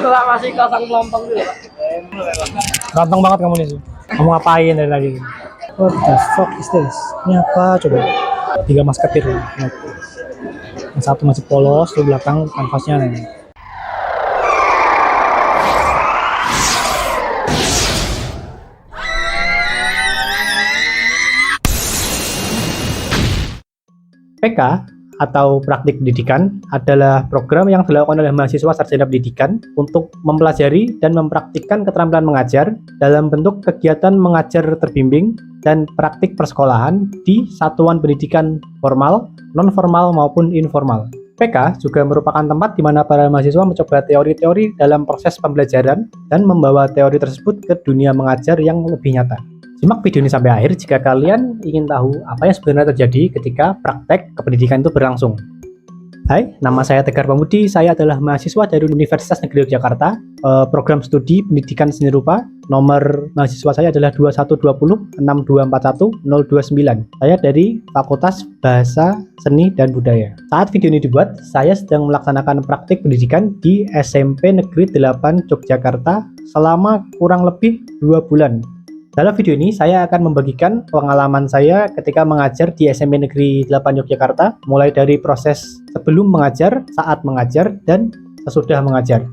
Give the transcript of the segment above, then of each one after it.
Setelah masih kosong kelompok dulu, Pak. Ganteng banget kamu nih sih. Kamu ngapain dari lagi? What the fuck is this? Ini apa coba? 3 masketir ya. Yang satu masih polos, di belakang kanvasnya nih. PK atau praktik pendidikan adalah program yang dilakukan oleh mahasiswa sarjana pendidikan untuk mempelajari dan mempraktikkan keterampilan mengajar dalam bentuk kegiatan mengajar terbimbing dan praktik persekolahan di satuan pendidikan formal, non-formal maupun informal. PK juga merupakan tempat di mana para mahasiswa mencoba teori-teori dalam proses pembelajaran dan membawa teori tersebut ke dunia mengajar yang lebih nyata. Simak video ini sampai akhir jika kalian ingin tahu apa yang sebenarnya terjadi ketika praktek kependidikan itu berlangsung. Hai, nama saya Tegar Pamudi, saya adalah mahasiswa dari Universitas Negeri Yogyakarta, program studi pendidikan seni rupa. Nomor mahasiswa saya adalah 2120-6241-029. Saya dari Fakultas Bahasa, Seni, dan Budaya. Saat video ini dibuat, saya sedang melaksanakan praktik pendidikan di SMP Negeri 8 Yogyakarta selama kurang lebih 2 bulan. Dalam video ini, saya akan membagikan pengalaman saya ketika mengajar di SMP Negeri 8 Yogyakarta, mulai dari proses sebelum mengajar, saat mengajar, dan sesudah mengajar.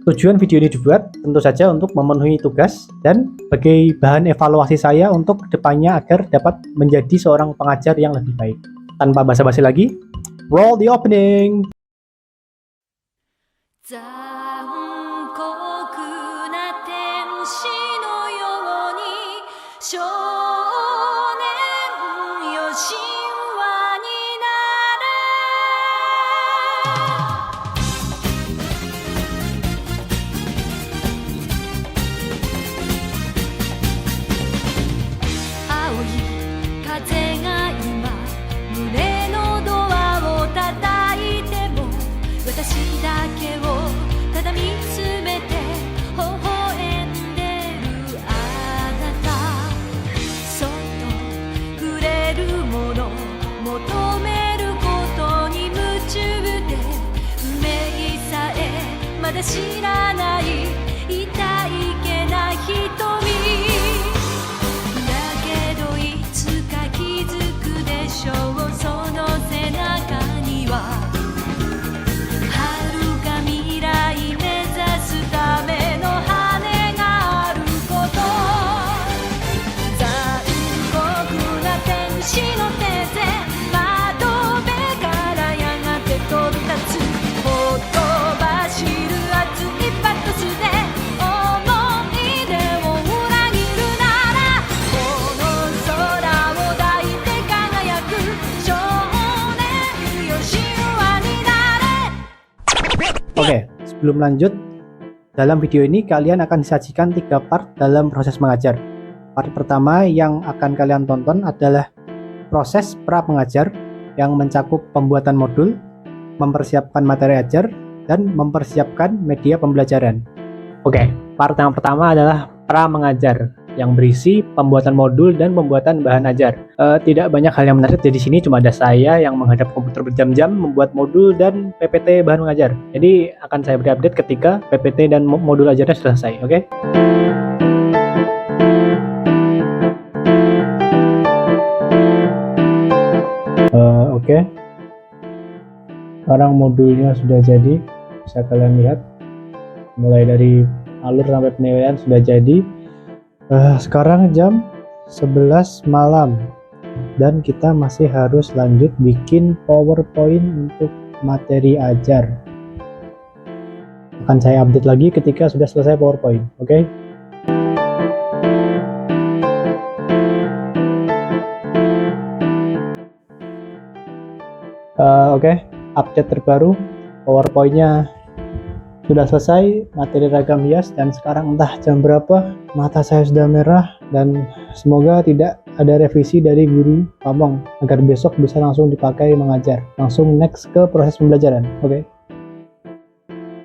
Tujuan video ini dibuat tentu saja untuk memenuhi tugas dan sebagai bahan evaluasi saya untuk kedepannya agar dapat menjadi seorang pengajar yang lebih baik. Tanpa basa-basi lagi, roll the opening! Oke, sebelum lanjut, dalam video ini kalian akan disajikan 3 part dalam proses mengajar. Part pertama yang akan kalian tonton adalah proses pra mengajar yang mencakup pembuatan modul, mempersiapkan materi ajar, dan mempersiapkan media pembelajaran. Oke, part yang pertama adalah pra mengajar yang berisi pembuatan modul dan pembuatan bahan ajar. Tidak banyak hal yang menarik di sini, cuma ada saya yang menghadap komputer berjam-jam membuat modul dan PPT bahan mengajar. Jadi akan saya beri update ketika PPT dan modul ajarnya selesai, oke? Oke. Sekarang modulnya sudah jadi, bisa kalian lihat. Mulai dari alur sampai penilaian sudah jadi. Sekarang jam 11 malam dan kita masih harus lanjut bikin PowerPoint untuk materi ajar. Akan saya update lagi ketika sudah selesai PowerPoint, oke? Oke, update terbaru, PowerPoint-nya sudah selesai, materi ragam hias, dan sekarang entah jam berapa, mata saya sudah merah, dan semoga tidak ada revisi dari guru ngomong agar besok bisa langsung dipakai mengajar. Langsung next ke proses pembelajaran, oke?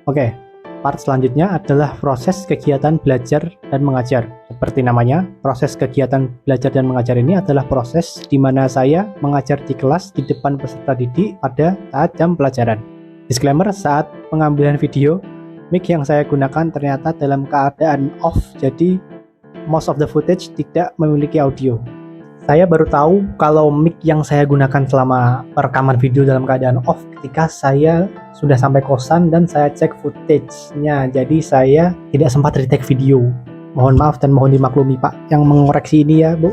Oke, part selanjutnya adalah proses kegiatan belajar dan mengajar. Seperti namanya, proses kegiatan belajar dan mengajar ini adalah proses di mana saya mengajar di kelas di depan peserta didik pada saat jam pelajaran. Disclaimer, saat pengambilan video Mic yang saya gunakan ternyata dalam keadaan off, jadi most of the footage tidak memiliki audio. Saya baru tahu kalau mic yang saya gunakan selama rekaman video dalam keadaan off ketika saya sudah sampai kosan dan saya cek footage-nya. Jadi saya tidak sempat retake video. Mohon maaf dan mohon dimaklumi Pak yang mengoreksi ini ya Bu.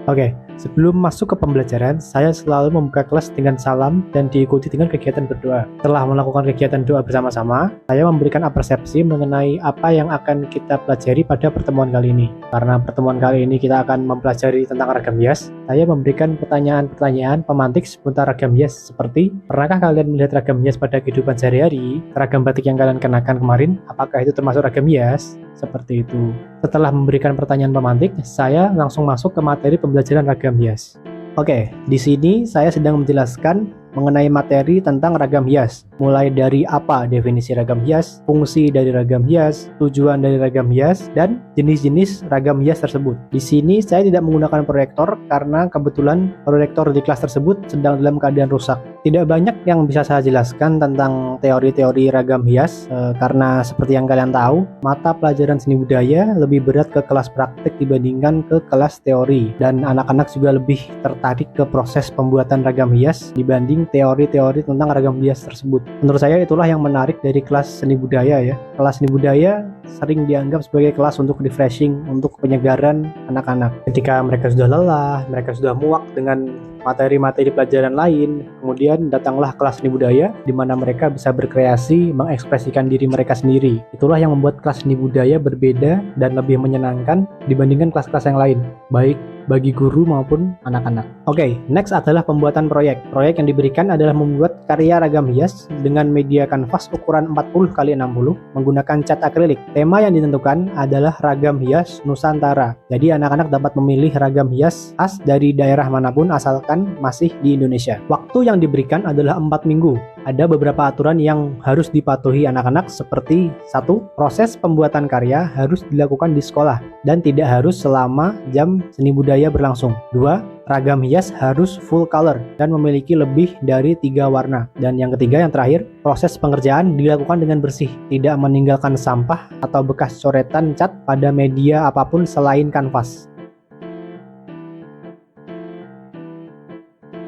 Oke, sebelum masuk ke pembelajaran, saya selalu membuka kelas dengan salam dan diikuti dengan kegiatan berdoa. Setelah melakukan kegiatan doa bersama-sama, saya memberikan persepsi mengenai apa yang akan kita pelajari pada pertemuan kali ini. Karena pertemuan kali ini kita akan mempelajari tentang ragam hias, saya memberikan pertanyaan-pertanyaan pemantik seputar ragam hias seperti, pernahkah kalian melihat ragam hias pada kehidupan sehari-hari? Seragam batik yang kalian kenakan kemarin, apakah itu termasuk ragam hias? Seperti itu. Setelah memberikan pertanyaan pemantik, saya langsung masuk ke materi pembelajaran ragam hias. Oke, di sini saya sedang menjelaskan mengenai materi tentang ragam hias. Mulai dari apa definisi ragam hias, fungsi dari ragam hias, tujuan dari ragam hias, dan jenis-jenis ragam hias tersebut. Di sini saya tidak menggunakan proyektor karena kebetulan proyektor di kelas tersebut sedang dalam keadaan rusak. Tidak banyak yang bisa saya jelaskan tentang teori-teori ragam hias karena seperti yang kalian tahu, mata pelajaran seni budaya lebih berat ke kelas praktik dibandingkan ke kelas teori, dan anak-anak juga lebih tertarik ke proses pembuatan ragam hias dibanding teori-teori tentang ragam hias tersebut. Menurut saya itulah yang menarik dari kelas seni budaya ya. Kelas seni budaya sering dianggap sebagai kelas untuk refreshing, untuk penyegaran anak-anak. Ketika mereka sudah lelah, mereka sudah muak dengan materi-materi pelajaran lain, kemudian datanglah kelas seni budaya di mana mereka bisa berkreasi, mengekspresikan diri mereka sendiri. Itulah yang membuat kelas seni budaya berbeda dan lebih menyenangkan dibandingkan kelas-kelas yang lain, baik bagi guru maupun anak-anak. Oke, next adalah pembuatan proyek. Proyek yang diberikan adalah membuat karya ragam hias dengan media kanvas ukuran 40x60 menggunakan cat akrilik. Tema yang ditentukan adalah ragam hias Nusantara. Jadi anak-anak dapat memilih ragam hias khas dari daerah manapun asalkan masih di Indonesia. Waktu yang diberikan adalah 4 minggu. Ada beberapa aturan yang harus dipatuhi anak-anak seperti 1. Proses pembuatan karya harus dilakukan di sekolah dan tidak harus selama jam seni budaya berlangsung. 2. Ragam hias harus full color dan memiliki lebih dari 3 warna. Dan yang ketiga, yang terakhir, proses pengerjaan dilakukan dengan bersih, tidak meninggalkan sampah atau bekas coretan cat pada media apapun selain kanvas.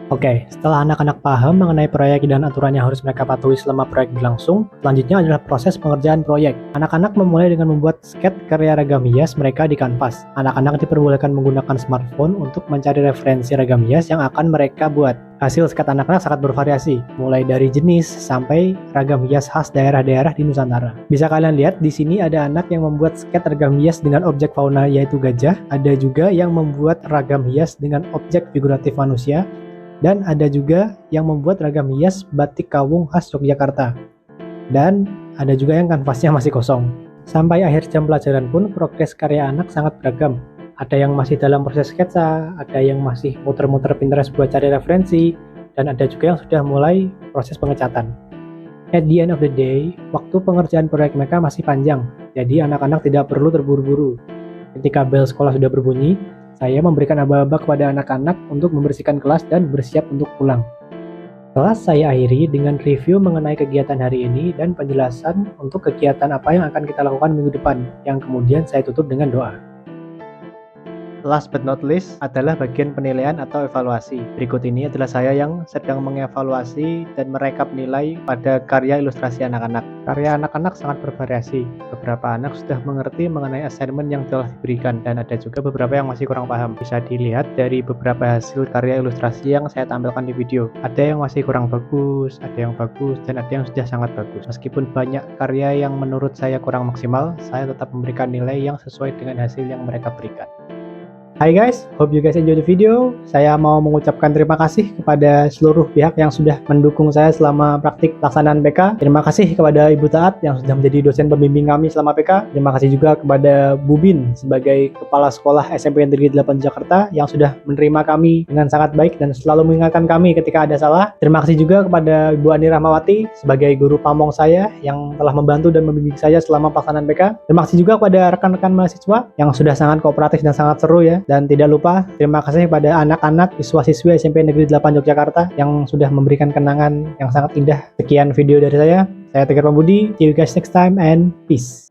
Oke, setelah anak-anak paham mengenai proyek dan aturan yang harus mereka patuhi selama proyek berlangsung, selanjutnya adalah proses pengerjaan proyek. Anak-anak memulai dengan membuat sketch karya ragam hias mereka di kanvas. Anak-anak diperbolehkan menggunakan smartphone untuk mencari referensi ragam hias yang akan mereka buat. Hasil sketch anak-anak sangat bervariasi, mulai dari jenis sampai ragam hias khas daerah-daerah di Nusantara. Bisa kalian lihat di sini ada anak yang membuat sketch ragam hias dengan objek fauna yaitu gajah, ada juga yang membuat ragam hias dengan objek figuratif manusia, dan ada juga yang membuat ragam hias batik kawung khas Yogyakarta. Dan ada juga yang kanvasnya masih kosong. Sampai akhir jam pelajaran pun progres karya anak sangat beragam. Ada yang masih dalam proses sketsa, ada yang masih muter-muter Pinterest buat cari referensi, dan ada juga yang sudah mulai proses pengecatan. At the end of the day, waktu pengerjaan proyek mereka masih panjang, jadi anak-anak tidak perlu terburu-buru. Ketika bel sekolah sudah berbunyi, saya memberikan aba-aba kepada anak-anak untuk membersihkan kelas dan bersiap untuk pulang. Kelas saya akhiri dengan review mengenai kegiatan hari ini dan penjelasan untuk kegiatan apa yang akan kita lakukan minggu depan, yang kemudian saya tutup dengan doa. Last but not least adalah bagian penilaian atau evaluasi. Berikut ini adalah saya yang sedang mengevaluasi dan merekap nilai pada karya ilustrasi anak-anak. Karya anak-anak sangat bervariasi. Beberapa anak sudah mengerti mengenai assignment yang telah diberikan, dan ada juga beberapa yang masih kurang paham. Bisa dilihat dari beberapa hasil karya ilustrasi yang saya tampilkan di video. Ada yang masih kurang bagus, ada yang bagus, dan ada yang sudah sangat bagus. Meskipun banyak karya yang menurut saya kurang maksimal, saya tetap memberikan nilai yang sesuai dengan hasil yang mereka berikan. Hai guys, hope you guys enjoy the video. Saya mau mengucapkan terima kasih kepada seluruh pihak yang sudah mendukung saya selama praktik pelaksanaan PK. Terima kasih kepada Ibu Taat yang sudah menjadi dosen pembimbing kami selama PK. Terima kasih juga kepada Bu Bin sebagai Kepala Sekolah SMP Negeri 8 Jakarta yang sudah menerima kami dengan sangat baik dan selalu mengingatkan kami ketika ada salah. Terima kasih juga kepada Ibu Ani Rahmawati sebagai guru pamong saya yang telah membantu dan membimbing saya selama pelaksanaan PK. Terima kasih juga kepada rekan-rekan mahasiswa yang sudah sangat kooperatif dan sangat seru ya. Dan tidak lupa, terima kasih kepada anak-anak siswa-siswi SMP Negeri 8 Yogyakarta yang sudah memberikan kenangan yang sangat indah. Sekian video dari saya. Saya Tegar Pambudi, see you guys next time and peace.